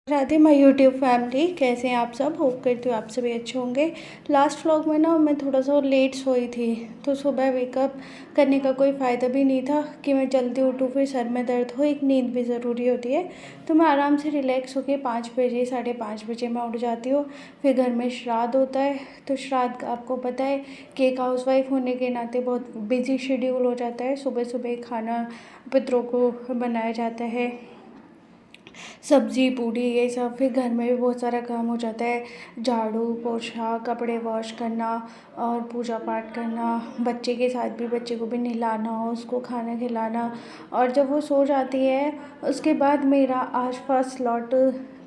Radhe my YouTube family, कैसे हैं आप सब। होप करती हूँ आप सभी अच्छे होंगे। लास्ट व्लॉग में ना मैं थोड़ा सा लेट सोई थी, तो सुबह वेकअप करने का कोई फ़ायदा भी नहीं था कि मैं जल्दी उठूँ, फिर सर में दर्द हो। एक नींद भी ज़रूरी होती है, तो मैं आराम से रिलैक्स होकर 5 बजे 5:30 बजे मैं उठ जाती हूँ। फिर घर में श्राद्ध होता है, तो श्राद्ध का आपको पता है कि एक हाउसवाइफ होने के नाते बहुत बिजी शेड्यूल हो जाता है। सुबह सुबह खाना पितरों को बनाया जाता है, सब्जी पूड़ी ये सब। फिर घर में भी बहुत सारा काम हो जाता है, झाड़ू पोछा, कपड़े वॉश करना और पूजा पाठ करना। बच्चे के साथ भी, बच्चे को भी नहलाना, उसको खाना खिलाना। और जब वो सो जाती है उसके बाद मेरा आसपास स्लॉट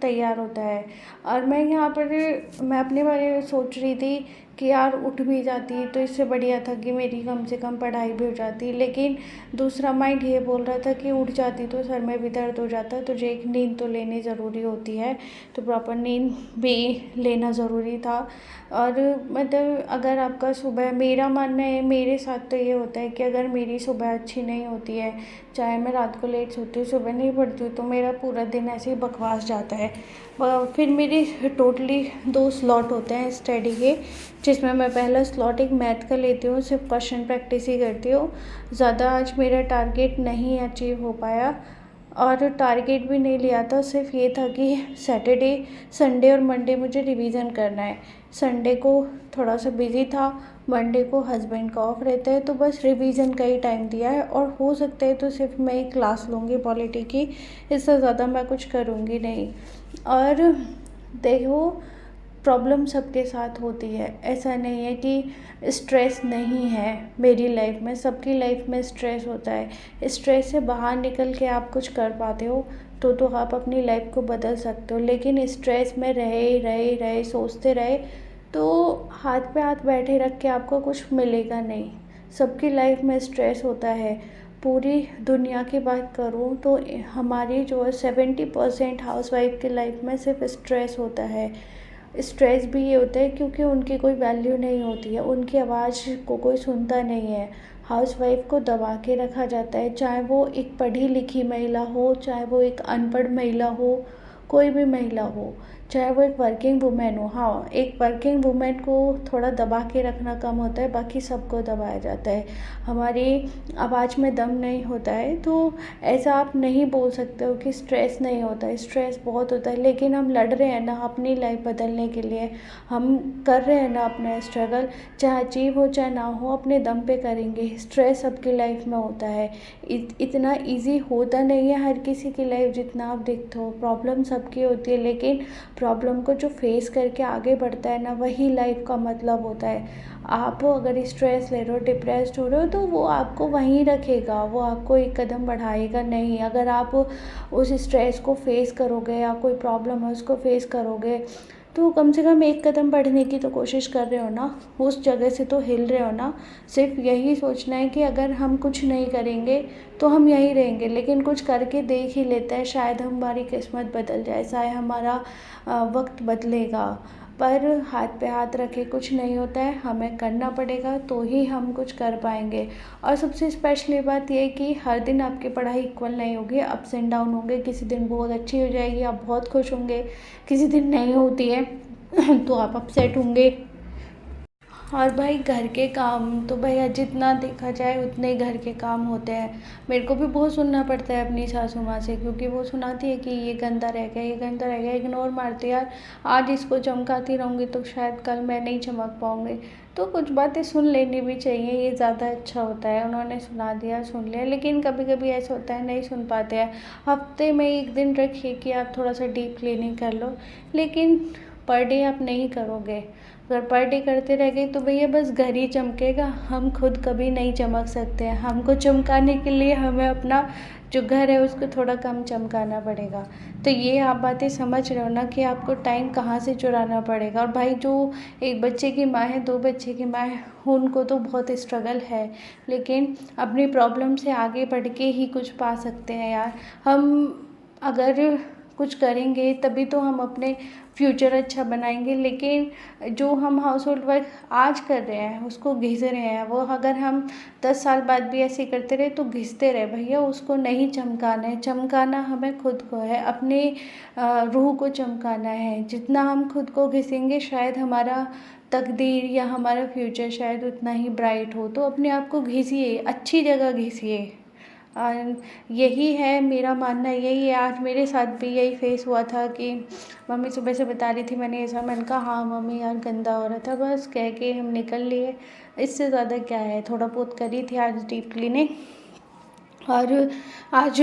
तैयार होता है। और मैं अपने बारे में सोच रही थी कि यार उठ भी जाती तो इससे बढ़िया था कि मेरी कम से कम पढ़ाई भी हो जाती। लेकिन दूसरा माइंड ये बोल रहा था कि उठ जाती तो सर में भी दर्द हो जाता, तुझे एक नींद तो लेनी ज़रूरी होती है। तो प्रॉपर नींद भी लेना ज़रूरी था। और मतलब अगर आपका सुबह, मेरा मानना है, मेरे साथ तो ये होता है कि अगर मेरी सुबह अच्छी नहीं होती है, चाहे मैं रात को लेट सोती हूँ, सुबह नहीं पढ़ती हूँ, तो मेरा पूरा दिन ऐसे ही बकवास जाता है। फिर मेरी टोटली 2 स्लॉट होते हैं स्टडी के, जिसमें मैं पहला स्लॉट एक मैथ का लेती हूँ, सिर्फ क्वेश्चन प्रैक्टिस ही करती हूँ। ज़्यादा आज मेरा टारगेट नहीं अचीव हो पाया, और टारगेट भी नहीं लिया था, सिर्फ ये था कि सैटरडे संडे और मंडे मुझे रिवीजन करना है। संडे को थोड़ा सा बिजी था, मंडे को हस्बैंड का ऑफ रहता है, तो बस रिवीजन का ही टाइम दिया है। और हो सकता है तो सिर्फ मैं एक क्लास लूँगी पॉलिटी की, इससे ज़्यादा मैं कुछ करूँगी नहीं। और देखो, प्रॉब्लम सबके साथ होती है, ऐसा नहीं है कि स्ट्रेस नहीं है। मेरी लाइफ में, सबकी लाइफ में स्ट्रेस होता है। स्ट्रेस से बाहर निकल के आप कुछ कर पाते हो तो आप अपनी लाइफ को बदल सकते हो। लेकिन स्ट्रेस में रहे रहे रहे सोचते रहे तो हाथ पे हाथ बैठे रख के आपको कुछ मिलेगा नहीं। सबकी लाइफ में स्ट्रेस होता है। पूरी दुनिया की बात करूँ तो हमारी जो है 70% हाउसवाइफ की लाइफ में सिर्फ स्ट्रेस होता है। स्ट्रेस भी ये होता है क्योंकि उनकी कोई वैल्यू नहीं होती है, उनकी आवाज़ को कोई सुनता नहीं है। हाउसवाइफ को दबा के रखा जाता है, चाहे वो एक पढ़ी लिखी महिला हो, चाहे वो एक अनपढ़ महिला हो, कोई भी महिला हो, चाहे वो एक वर्किंग वुमेन हो। हाँ, एक वर्किंग वुमेन को थोड़ा दबा के रखना कम होता है, बाकी सबको दबाया जाता है। हमारी आवाज़ में दम नहीं होता है, तो ऐसा आप नहीं बोल सकते हो कि स्ट्रेस नहीं होता है। स्ट्रेस बहुत होता है, लेकिन हम लड़ रहे हैं ना अपनी लाइफ बदलने के लिए, हम कर रहे हैं ना अपना स्ट्रगल, चाहे अचीव हो चाहे ना हो, अपने दम पे करेंगे। स्ट्रेस सबकी लाइफ में होता है, इतना इजी होता नहीं है हर किसी की लाइफ जितना आप देखते हो। प्रॉब्लम सबकी होती है, लेकिन प्रॉब्लम को जो फेस करके आगे बढ़ता है ना, वही लाइफ का मतलब होता है। आप अगर स्ट्रेस ले रहे हो, डिप्रेस्ड हो रहे हो, तो वो आपको वहीं रखेगा, वो आपको एक कदम बढ़ाएगा नहीं। अगर आप उस स्ट्रेस को फेस करोगे, या कोई प्रॉब्लम है उसको फेस करोगे, तो कम से कम एक कदम बढ़ने की तो कोशिश कर रहे हो ना, उस जगह से तो हिल रहे हो ना। सिर्फ यही सोचना है कि अगर हम कुछ नहीं करेंगे तो हम यहीं रहेंगे, लेकिन कुछ करके देख ही लेते हैं, शायद हमारी किस्मत बदल जाए, शायद हमारा वक्त बदलेगा। पर हाथ पे हाथ रखे कुछ नहीं होता है, हमें करना पड़ेगा तो ही हम कुछ कर पाएंगे। और सबसे स्पेशली बात यह है कि हर दिन आपकी पढ़ाई इक्वल नहीं होगी, अप्स एंड डाउन होंगे। किसी दिन बहुत अच्छी हो जाएगी, आप बहुत खुश होंगे, किसी दिन नहीं होती है तो आप अपसेट होंगे। और भाई घर के काम तो भैया जितना देखा जाए उतने ही घर के काम होते हैं। मेरे को भी बहुत सुनना पड़ता है अपनी सासू माँ से, क्योंकि वो सुनाती है कि ये गंदा रह गया, ये गंदा रह गया, इग्नोर मारती यार। आज इसको चमकाती रहूँगी तो शायद कल मैं नहीं चमक पाऊँगी। तो कुछ बातें सुन लेनी भी चाहिए, ये ज़्यादा अच्छा होता है। उन्होंने सुना दिया, सुन लिया, लेकिन कभी कभी ऐसा होता है नहीं सुन पाते हैं। हफ्ते में एक दिन रखिए कि आप थोड़ा सा डीप क्लीनिंग कर लो, लेकिन पर डे आप नहीं करोगे। अगर पर डे करते रह गए तो भैया बस घर ही चमकेगा, हम खुद कभी नहीं चमक सकते हैं। हमको चमकाने के लिए हमें अपना जो घर है उसको थोड़ा कम चमकाना पड़ेगा। तो ये आप बातें समझ रहे हो ना कि आपको टाइम कहाँ से चुराना पड़ेगा। और भाई जो एक बच्चे की माँ है, 2 बच्चे की माँ है, उनको तो बहुत स्ट्रगल है, लेकिन अपनी प्रॉब्लम से आगे बढ़ के ही कुछ पा सकते हैं यार। हम अगर कुछ करेंगे तभी तो हम अपने फ्यूचर अच्छा बनाएंगे। लेकिन जो हम हाउस होल्ड वर्क आज कर रहे हैं उसको घिस रहे हैं, वो अगर हम 10 साल बाद भी ऐसे करते रहे तो घिसते रहे। भैया उसको नहीं चमकाना है, चमकाना हमें खुद को है, अपने रूह को चमकाना है। जितना हम खुद को घिसेंगे शायद हमारा तकदीर या हमारा फ्यूचर शायद उतना ही ब्राइट हो। तो अपने आप को घिसिए, अच्छी जगह घिसिए। यही है मेरा मानना, यही है। आज मेरे साथ भी यही फेस हुआ था कि मम्मी सुबह से बता रही थी, मैंने ऐसा, मैंने कहा हाँ मम्मी यार गंदा हो रहा था, बस कह के हम निकल लिए। इससे ज़्यादा क्या है, थोड़ा बहुत करी थी आज डीप क्लीनिंग और आज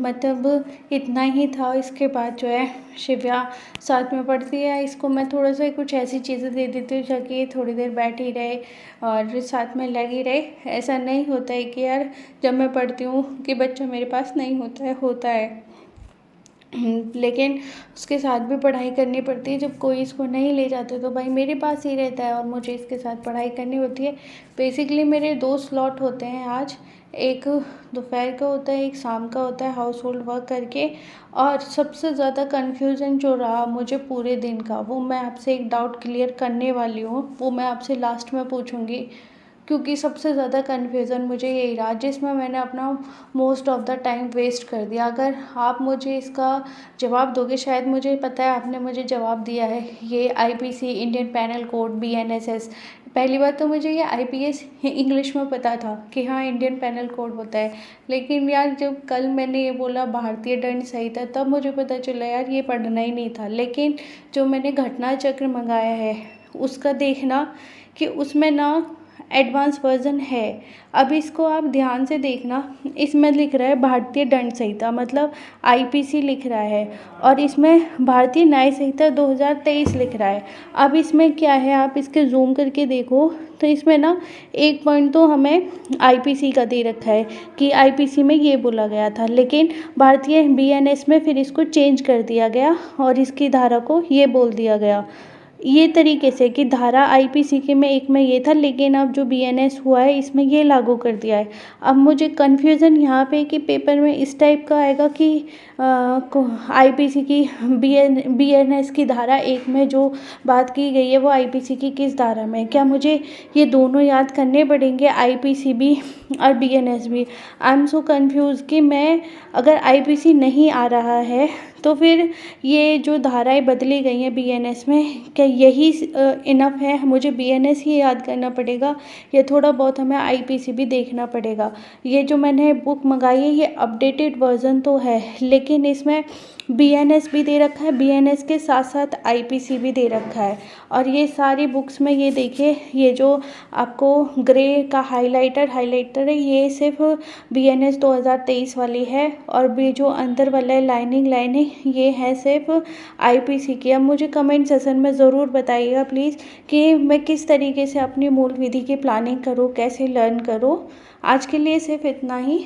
मतलब इतना ही था। इसके बाद जो है शिव्या साथ में पढ़ती है, इसको मैं थोड़ा सा कुछ ऐसी चीज़ें दे देती हूँ ताकि ये थोड़ी देर बैठी रहे और साथ में लगी रहे। ऐसा नहीं होता है कि यार जब मैं पढ़ती हूँ कि बच्चा मेरे पास नहीं होता है, होता है लेकिन उसके साथ भी पढ़ाई करनी पड़ती है। जब कोई इसको नहीं ले जाता तो भाई मेरे पास ही रहता है और मुझे इसके साथ पढ़ाई करनी होती है। बेसिकली मेरे 2 स्लॉट होते हैं आज, एक दोपहर का होता है, एक शाम का होता है हाउस होल्ड वर्क करके। और सबसे ज़्यादा कन्फ्यूज़न जो रहा मुझे पूरे दिन का, वो मैं आपसे एक डाउट क्लियर करने वाली हूँ, वो मैं आपसे लास्ट में पूछूँगी। क्योंकि सबसे ज़्यादा कन्फ्यूज़न मुझे यही रहा जिसमें मैंने अपना most of the time waste कर दिया। अगर आप मुझे इसका जवाब दोगे, शायद मुझे पता है आपने मुझे जवाब दिया है, ये IPC Indian panel code BNSS. पहली बात तो मुझे ये आईपीएस इंग्लिश में पता था कि हाँ इंडियन पैनल कोड होता है, लेकिन यार जब कल मैंने ये बोला भारतीय दंड संहिता तब मुझे पता चला यार ये पढ़ना ही नहीं था। लेकिन जो मैंने घटना चक्र मंगाया है उसका देखना कि उसमें ना एडवांस वर्जन है। अब इसको आप ध्यान से देखना, इसमें लिख रहा है भारतीय दंड संहिता, मतलब आईपीसी लिख रहा है, और इसमें भारतीय न्याय संहिता 2023 लिख रहा है। अब इसमें क्या है, आप इसके जूम करके देखो तो इसमें ना एक पॉइंट तो हमें आईपीसी का दे रखा है कि आईपीसी में ये बोला गया था, लेकिन भारतीय बीएनएस में फिर इसको चेंज कर दिया गया और इसकी धारा को ये बोल दिया गया ये तरीके से कि धारा आईपीसी के में एक में ये था, लेकिन अब जो बीएनएस हुआ है इसमें ये लागू कर दिया है। अब मुझे कन्फ्यूज़न यहाँ पे कि पेपर में इस टाइप का आएगा कि आईपीसी की बीएनएस की धारा एक में जो बात की गई है वो आईपीसी की किस धारा में, क्या मुझे ये दोनों याद करने पड़ेंगे, आईपीसी भी और बीएनएस भी। आई एम सो कन्फ्यूज़ कि मैं अगर आईपीसी नहीं आ रहा है तो फिर ये जो धाराएं बदली गई हैं बीएनएस में, क्या यही इनफ है, मुझे बीएनएस ही याद करना पड़ेगा या थोड़ा बहुत हमें आईपीसी भी देखना पड़ेगा। ये जो मैंने बुक मंगाई है ये अपडेटेड वर्जन तो है, लेकिन इसमें बीएनएस भी दे रखा है, बीएनएस के साथ साथ आईपीसी भी दे रखा है। और ये सारी बुक्स में ये देखिए, ये जो आपको ग्रे का हाइलाइटर है ये सिर्फ बीएनएस 2023 वाली है, और भी जो अंदर वाला है लाइनिंग ये है सिर्फ आईपीसी की। अब मुझे कमेंट सेशन में ज़रूर बताइएगा प्लीज़ कि मैं किस तरीके से अपनी मूल विधि की प्लानिंग करूँ, कैसे लर्न करूँ। आज के लिए सिर्फ इतना ही।